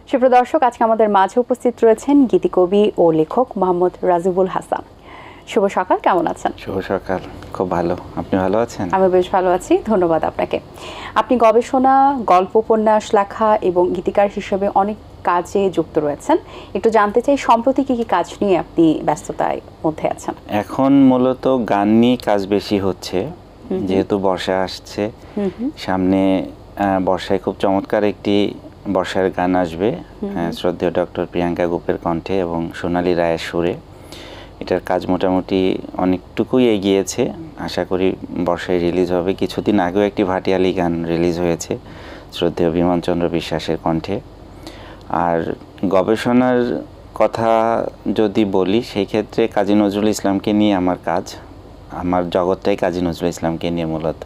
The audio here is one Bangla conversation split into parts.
সুপ্রিয় দর্শক, আজকে আমাদের মাঝে উপস্থিত রয়েছেন গীতিকবি ও লেখক মোহাম্মদ রাজিবুল হাসান। শুভ সকাল, কেমন আছেন? শুভ সকাল, খুব ভালো। আপনি ভালো আছেন? আমি বেশ ভালো আছি, ধন্যবাদ আপনাকে। আপনি গবেষণা, গল্প, উপন্যাস লেখা এবং গীতিকার হিসেবে অনেক কাজে যুক্ত রয়েছেন। একটু জানতে চাই, সম্প্রতি কি কি কাজ নিয়ে আপনি ব্যস্ততার মধ্যে আছেন? এখন মূলত গান নিয়ে কাজ বেশি হচ্ছে, যেহেতু বর্ষা আসছে সামনে। বর্ষায় খুব চমৎকার একটি বর্ষার গান আসবে, শ্রদ্ধেয় ডক্টর প্রিয়াঙ্কা গোপের কণ্ঠে এবং সোনালী রায়ের সুরে। এটার কাজ মোটামুটি অনেকটুকুই এগিয়েছে, আশা করি বর্ষায় রিলিজ হবে। কিছুদিন আগেও একটি ভাটিয়ালি গান রিলিজ হয়েছে শ্রদ্ধেয় বিমানচন্দ্র বিশ্বাসের কণ্ঠে। আর গবেষণার কথা যদি বলি, সেই ক্ষেত্রে কাজী নজরুল ইসলামকে নিয়ে আমার কাজ, আমার জগৎটাই কাজী নজরুল ইসলামকে নিয়ে মূলত।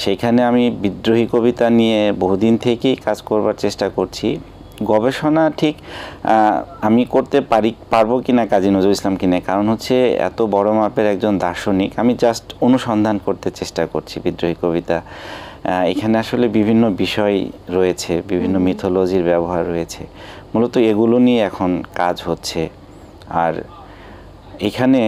সেইখানে আমি বিদ্রোহী কবিতা নিয়ে বহুদিন থেকেই কাজ করবার চেষ্টা করছি। গবেষণা ঠিক আমি করতে পারবো কিনা কাজী নজরুল ইসলামকে নিয়ে, কারণ হচ্ছে এত বড় মাপের একজন দার্শনিক। আমি জাস্ট অনুসন্ধান করতে চেষ্টা করছি বিদ্রোহী কবিতা। এখানে আসলে বিভিন্ন বিষয় রয়েছে, বিভিন্ন মিথোলজির ব্যবহার রয়েছে, মূলত এগুলো নিয়ে এখন কাজ হচ্ছে। আর এখানে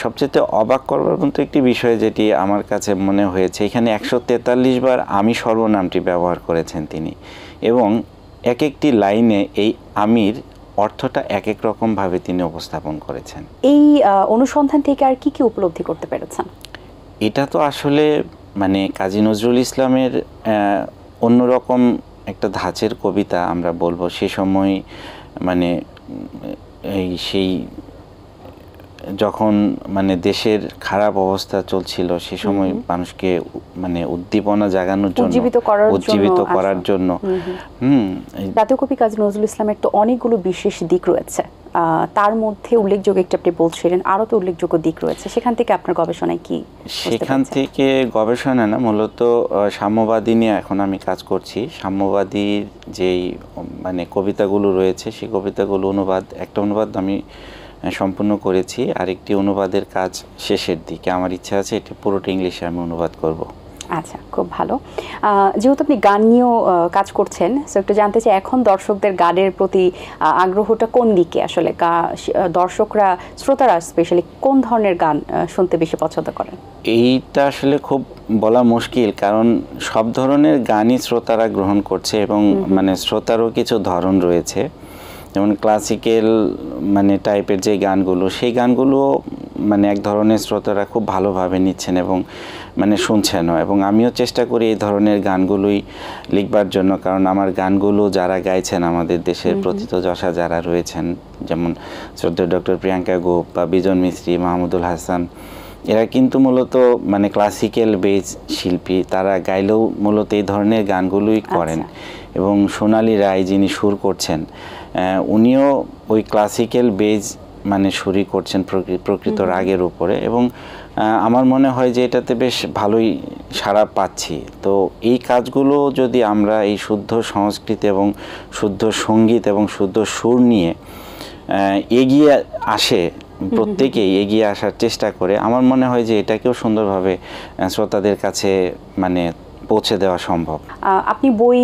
সবচেয়ে অবাক করবার মতো একটি বিষয় যেটি আমার কাছে মনে হয়েছে, এখানে 143 বার আমি সর্বনামটি ব্যবহার করেছেন তিনি, এবং এক একটি লাইনে এই আমির অর্থটা এক এক রকমভাবে তিনি উপস্থাপন করেছেন। এই অনুসন্ধান থেকে আর কি কি উপলব্ধি করতে পেরেছেন? এটা তো আসলে মানে কাজী নজরুল ইসলামের অন্যরকম একটা ধাঁচের কবিতা আমরা বলবো। সে সময় মানে সেই যখন মানে দেশের খারাপ অবস্থা চলছিল, সে সময় মানুষকে মানে উদ্দীপনা জাগানোর জন্য, উজ্জীবিত করার জন্য জাতীয় কবি কাজী নজরুল ইসলামের তো অনেকগুলো বিশেষ দিক রয়েছে, তার মধ্যে উল্লেখযোগ্য একটা আপনি বলছিলেন, আরও তো উল্লেখযোগ্য দিক রয়েছে। সেখান থেকে আপনার গবেষণায় কি? সেখান থেকে গবেষণা না, মূলত সাম্যবাদী নিয়ে এখন আমি কাজ করছি। সাম্যবাদীর যেই মানে কবিতাগুলো রয়েছে, সেই কবিতাগুলো একটা অনুবাদ আমি সম্পূর্ণ করেছি, আরেকটি অনুবাদের কাজ শেষের দিকে। আমার ইচ্ছা আছে এটা পুরোটা ইংলিশে আমি অনুবাদ করব। আচ্ছা, খুব ভালো। যেহেতু আপনি গান নিয়েও কাজ করছেন, সো একটু জানতে চাই এখন দর্শকদের গানের প্রতি আগ্রহটা কোন দিকে? আসলে দর্শকরা, শ্রোতারা স্পেশালি কোন ধরনের গান শুনতে বেশি পছন্দ করেন? এইটা আসলে খুব বলা মুশকিল, কারণ সব ধরনের গানই শ্রোতারা গ্রহণ করছে, এবং মানে শ্রোতারও কিছু ধরন রয়েছে। যেমন ক্লাসিক্যাল মানে টাইপের যে গানগুলো, সেই গানগুলো মানে এক ধরনের শ্রোতারা খুব ভালোভাবে নিচ্ছেন এবং মানে শুনছেনও, এবং আমিও চেষ্টা করি এই ধরনের গানগুলোই লিখবার জন্য। কারণ আমার গানগুলো যারা গাইছেন, আমাদের দেশের প্রথিতযশা যারা রয়েছেন, যেমন শ্রদ্ধেয় ডক্টর প্রিয়াঙ্কা গোপ বা বিজন মিস্ত্রি, মাহমুদুল হাসান, এরা কিন্তু মূলত মানে ক্লাসিক্যাল বেজ শিল্পী। তারা গাইলেও মূলত এই ধরনের গানগুলোই করেন। এবং সোনালী রায় যিনি সুর করছেন, উনিও ওই ক্লাসিক্যাল বেজ মানে সুরই করছেন প্রকৃত রাগের উপরে, এবং আমার মনে হয় যে এটাতে বেশ ভালোই সাড়া পাচ্ছি। তো এই কাজগুলো যদি আমরা এই শুদ্ধ সংস্কৃতি এবং শুদ্ধ সঙ্গীত এবং শুদ্ধ সুর নিয়ে এগিয়ে আসে, প্রত্যেকেই এগিয়ে আসার চেষ্টা করে, আমার মনে হয় যে এটাকেও সুন্দরভাবে শ্রোতাদের কাছে মানে পৌঁছে দেওয়া সম্ভব। আপনি বই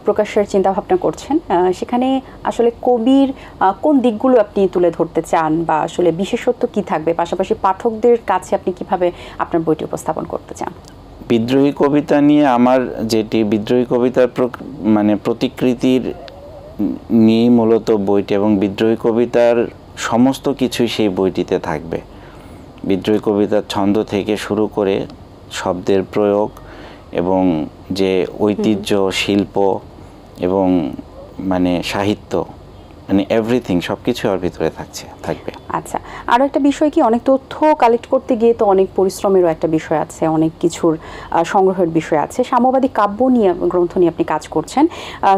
প্রকাশের চিন্তা ভাবনা করছেন, সেখানে আসলে কবির কোন দিকগুলো আপনি তুলে ধরতে চান, বা আসলে বিশেষত্ব কি থাকবে? পাশাপাশি পাঠকদের কাছে আপনি কিভাবে আপনার বইটি উপস্থাপন করতে চান? বিদ্রোহী কবিতা নিয়ে আমার যেটি, বিদ্রোহী কবিতার মানে প্রতিকৃতির নিয়েই মূলত বইটি, এবং বিদ্রোহী কবিতার সমস্ত কিছুই সেই বইটিতে থাকবে। বিদ্রোহী কবিতার ছন্দ থেকে শুরু করে শব্দের প্রয়োগ এবং যে ঐতিহ্য, শিল্প এবং মানে সাহিত্য, মানে এভরিথিং, সব কিছু ওর ভিতরে থাকবে। আচ্ছা, আরও একটা বিষয় কি, অনেক তথ্য কালেক্ট করতে গিয়ে তো অনেক পরিশ্রমেরও একটা বিষয় আছে, অনেক কিছুর সংগ্রহের বিষয় আছে। সাম্যবাদী কাব্য নিয়ে, গ্রন্থ নিয়ে আপনি কাজ করছেন,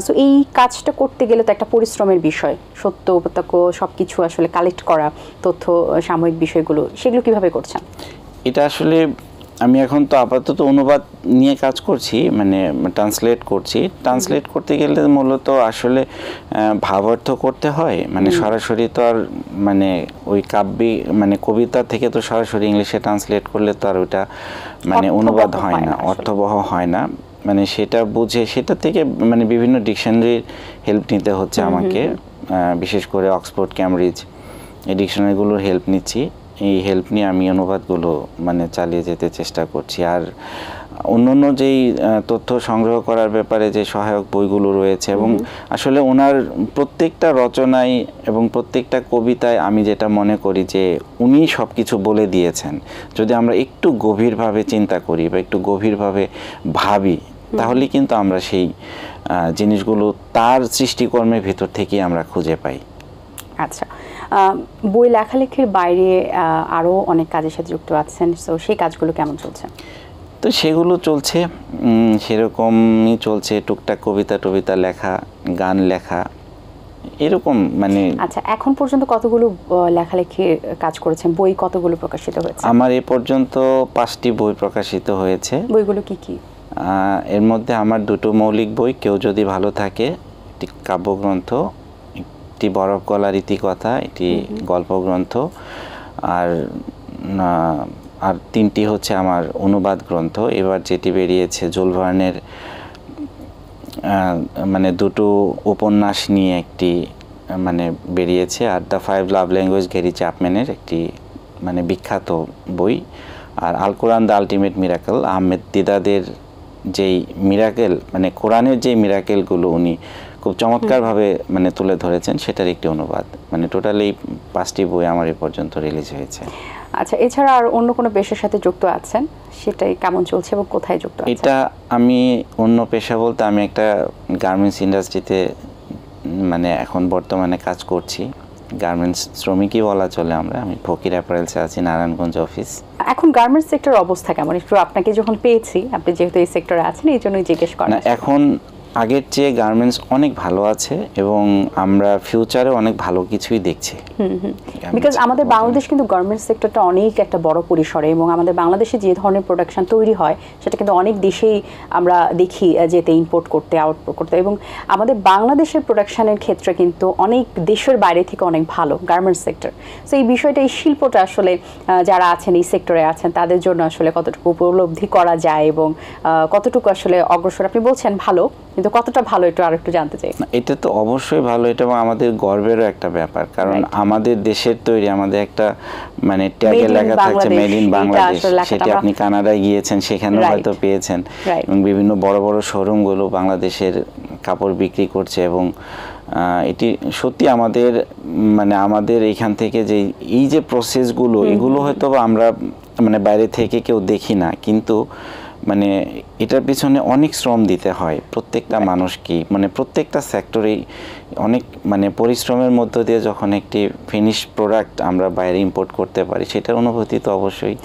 সো এই কাজটা করতে গেলে তো একটা পরিশ্রমের বিষয়, সত্য উপত্যকা সব কিছু আসলে কালেক্ট করা, তথ্য, সাময়িক বিষয়গুলো, সেগুলো কিভাবে করছেন? এটা আসলে আমি এখন তো আপাতত অনুবাদ নিয়ে কাজ করছি, মানে ট্রান্সলেট করছি। ট্রান্সলেট করতে গেলে মূলত আসলে ভাবার্থ করতে হয়, মানে সরাসরি তো আর মানে ওই কাব্যিক মানে কবিতা থেকে তো সরাসরি ইংলিশে ট্রান্সলেট করলে তো আর ওইটা মানে অনুবাদ হয় না, অর্থবহ হয় না। মানে সেটা বুঝে সেটা থেকে মানে বিভিন্ন ডিকশনারির হেল্প নিতে হচ্ছে আমাকে, বিশেষ করে অক্সফোর্ড, ক্যামব্রিজ এই ডিকশনারিগুলোর হেল্প নিচ্ছি। এই হেল্প নিয়ে আমি অনুবাদগুলো মানে চালিয়ে যেতে চেষ্টা করছি। আর অন্য যেই তথ্য সংগ্রহ করার ব্যাপারে যে সহায়ক বইগুলো রয়েছে, এবং আসলে ওনার প্রত্যেকটা রচনায় এবং প্রত্যেকটা কবিতায় আমি যেটা মনে করি যে উনি সব কিছু বলে দিয়েছেন। যদি আমরা একটু গভীরভাবে চিন্তা করি বা একটু গভীরভাবে ভাবি, তাহলে কিন্তু আমরা সেই জিনিসগুলো তার সৃষ্টিকর্মের ভিতর থেকেই আমরা খুঁজে পাই। আচ্ছা, বই লেখালেখির বাইরে আরও অনেক কাজের সাথে যুক্ত আছেন, সো সেই কাজগুলো কেমন চলছে? তো সেগুলো চলছে, সেরকমই চলছে, টুকটাক কবিতা টবিতা লেখা, গান লেখা, এরকম মানে। আচ্ছা, এখন পর্যন্ত কতগুলো লেখালেখির কাজ করেছেন? বই কতগুলো প্রকাশিত হয়েছে? আমার এ পর্যন্ত 5টি বই প্রকাশিত হয়েছে। বইগুলো কি কি? এর মধ্যে আমার 2টো মৌলিক বই, কেউ যদি ভালো থাকে, একটি কাব্যগ্রন্থ, একটি বরফ গলা রীতিকথা, একটি গল্পগ্রন্থ, আর 3টি হচ্ছে আমার অনুবাদ গ্রন্থ। এবার যেটি বেরিয়েছে জুল ভার্নের মানে 2টো উপন্যাস নিয়ে একটি মানে বেরিয়েছে, আর দ্য 5 লাভ ল্যাঙ্গুয়েজ গ্যারি চ্যাপম্যানের একটি মানে বিখ্যাত বই, আর আল কোরআন দ্য আলটিমেট মিরাকেল, আহমেদ দিদাদের যেই মিরাকেল মানে কোরআনের যে মিরাকেলগুলো উনি খুব চমৎকারভাবে মানে তুলে ধরেছেন, সেটার একটি অনুবাদ। মানে টোটালি 5টি বই আমার এ পর্যন্ত রিলিজ হয়েছে। আচ্ছা, এছাড়া আর অন্য কোনো পেশার সাথে যুক্ত আছেন? সেটাই কেমন চলছে এবং কোথায় যুক্ত আছেন? এটা আমি অন্য পেশা বলতে আমি একটা গার্মেন্টস ইন্ডাস্ট্রিতে মানে এখন বর্তমানে কাজ করছি। গার্মেন্টস শ্রমিকই বলা চলে আমরা। আমি ফকির অ্যাপারেলসে আছি, নারায়ণগঞ্জ অফিস। এখন গার্মেন্টস সেক্টরের অবস্থা কেমন? একটু আপনাকে যখন পেয়েছি, আপনি যেহেতু এই সেক্টরে আছেন, এই জন্যই জিজ্ঞেস করা। এখন আগের চেয়ে গার্মেন্টস অনেক ভালো আছে এবং আমরা ফিউচারে অনেক ভালো কিছুই দেখছি। বিকজ আমাদের বাংলাদেশ কিন্তু গার্মেন্টস সেক্টরটা অনেক একটা বড় পরিসরে, এবং আমাদের বাংলাদেশে যে ধরনের প্রোডাকশন তৈরি হয় সেটা কিন্তু অনেক দেশেই আমরা দেখি যেতে ইম্পোর্ট করতে, আউটপোর্ট করতে, এবং আমাদের বাংলাদেশের প্রোডাকশনের ক্ষেত্রে কিন্তু অনেক দেশের বাইরে থেকে অনেক ভালো গার্মেন্টস সেক্টর। সো এই বিষয়টা, এই শিল্পটা আসলে যারা আছেন এই সেক্টরে আছেন তাদের জন্য আসলে কতটুকু উপলব্ধি করা যায় এবং কতটুকু আসলে অগ্রসর? আপনি বলছেন ভালো, কিন্তু কতটা ভালো একটু আরেকটু জানতে চাই। এটা তো অবশ্যই ভালো, এটা আমাদের গর্বেরও একটা ব্যাপার, কারণ আমাদের দেশের তৈরি, আমাদের একটা মানে ট্যাগে লেখা থাকছে মেড ইন বাংলাদেশ। সেটা আপনি কানাডায় গিয়েছেন, সেখানেও হয়তো পেয়েছেন, এবং বিভিন্ন বড় বড় শোরুমগুলো বাংলাদেশের কাপড় বিক্রি করছে, এবং এটি সত্যি আমাদের মানে আমাদের এখান থেকে যে এই যে প্রসেসগুলো, এগুলো হয়তো আমরা মানে বাইরে থেকে কেউ দেখি না, কিন্তু মানে এটার পিছনে অনেক শ্রম দিতে হয় প্রত্যেকটা মানুষকে, মানে প্রত্যেকটা সেক্টরেই অনেক মানে পরিশ্রমের মধ্য দিয়ে যখন একটি ফিনিশ প্রোডাক্ট আমরা বাইরে ইম্পোর্ট করতে পারি, সেটার অনুভূতি তো অবশ্যই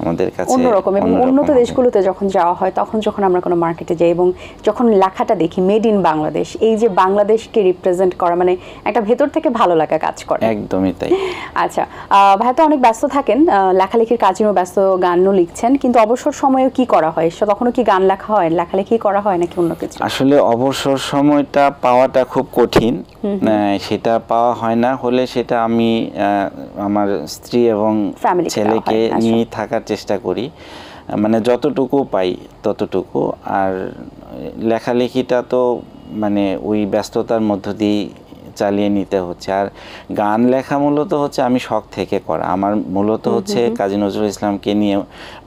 আমাদের কাছে অন্যরকম। এবং উন্নত দেশগুলোতে যখন যাওয়া হয়, তখন যখন আমরা কোনো মার্কেটে যাই এবং যখন লেখাটা দেখি মেড ইন বাংলাদেশ, এই যে বাংলাদেশকে রিপ্রেজেন্ট করা, মানে একটা ভেতর থেকে ভালো লাগা কাজ করে। একদমই তাই। আচ্ছা, ভাই তো অনেক ব্যস্ত থাকেন, লেখালেখির কাজেও ব্যস্ত, গানও লিখছেন, কিন্তু অবসর সময়েও কি করা হয়? তখনও কি গান লেখা হয়, লেখালেখি করা হয় নাকি অন্য কিছু? আসলে অবসর সময়টা পাওয়াটা খুব কঠিন, সেটা পাওয়া হয় না। হলে সেটা আমি আমার স্ত্রী এবং ছেলেকে নিয়ে থাকার চেষ্টা করি, মানে যতটুকু পাই ততটুকু। আর লেখালেখিটা তো মানে ওই ব্যস্ততার মধ্য দিয়ে চালিয়ে নিতে হচ্ছে। আর গান লেখা মূলত হচ্ছে আমি শখ থেকে করা, আমার মূলত হচ্ছে কাজী নজরুল ইসলামকে নিয়ে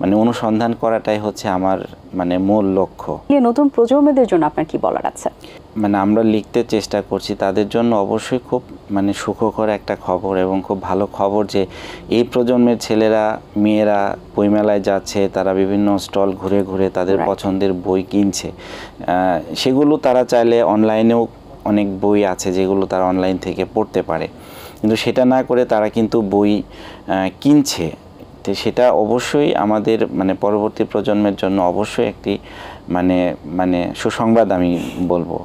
মানে অনুসন্ধান করাটাই হচ্ছে আমার মানে মূল লক্ষ্য। নতুন প্রজন্মদের জন্য আপনার কি বলার আছে? মানে আমরা লিখতে চেষ্টা করছি তাদের জন্য অবশ্যই খুব মানে সুখকর একটা খবর এবং খুব ভালো খবর যে এই প্রজন্মের ছেলেরা মেয়েরা বইমেলায় যাচ্ছে, তারা বিভিন্ন স্টল ঘুরে ঘুরে তাদের পছন্দের বই কিনছে। সেগুলো তারা চাইলে অনলাইনেও অনেক বই আছে যেগুলো তারা অনলাইন থেকে পড়তে পারে, কিন্তু সেটা না করে তারা কিন্তু বই কিনছে। তো সেটা অবশ্যই আমাদের মানে পরবর্তী প্রজন্মের জন্য অবশ্যই একটি মানে মানে সুসংবাদ আমি বলবো।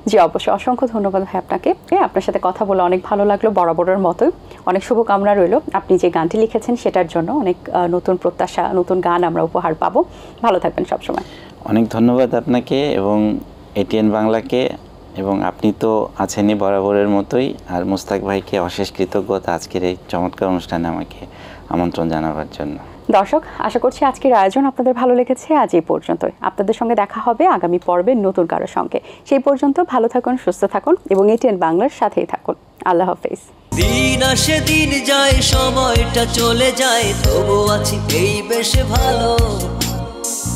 জি অবশ্যই, অসংখ্য ধন্যবাদ ভাই আপনাকে। আপনার সাথে কথা বলে অনেক ভালো লাগলো, বরাবরের মতোই অনেক শুভকামনা রইল আপনি যে গানটি লিখেছেন সেটার জন্য। অনেক নতুন প্রত্যাশা, নতুন গান আমরা উপহার পাবো। ভালো থাকবেন সবসময়। অনেক ধন্যবাদ আপনাকে এবং এটিএন বাংলাকে, এবং আপনি তো আছেনই বরাবরের মতোই। আর মুস্তাক ভাইকে অশেষ কৃতজ্ঞতা আজকের এই চমৎকার অনুষ্ঠানে আমাকে আমন্ত্রণ জানাবার জন্য। দর্শক, আশা করছি আজকের আয়োজন আপনাদের ভালো লেগেছে। আজ এই পর্যন্তই। আপনাদের সঙ্গে দেখা হবে আগামী পর্বে নতুন কারোর সঙ্গে। সেই পর্যন্ত ভালো থাকুন, সুস্থ থাকুন এবং এটিএন বাংলার সাথেই থাকুন। আল্লাহ হাফেজ। দিন আসে দিন যায়, সময়টা চলে যায়, তবু আছি এই বেশ ভালো।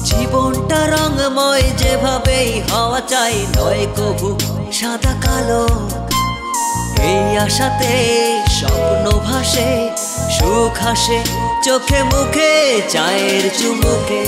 জীবনটা রঙময়, যেভাবেই হওয়া চাই, নয় কবু সাদা কালো। এই আশাতে স্বপ্ন ভাসে, সুখ হাসে চোখে মুখে, চায়ের চুমুকে।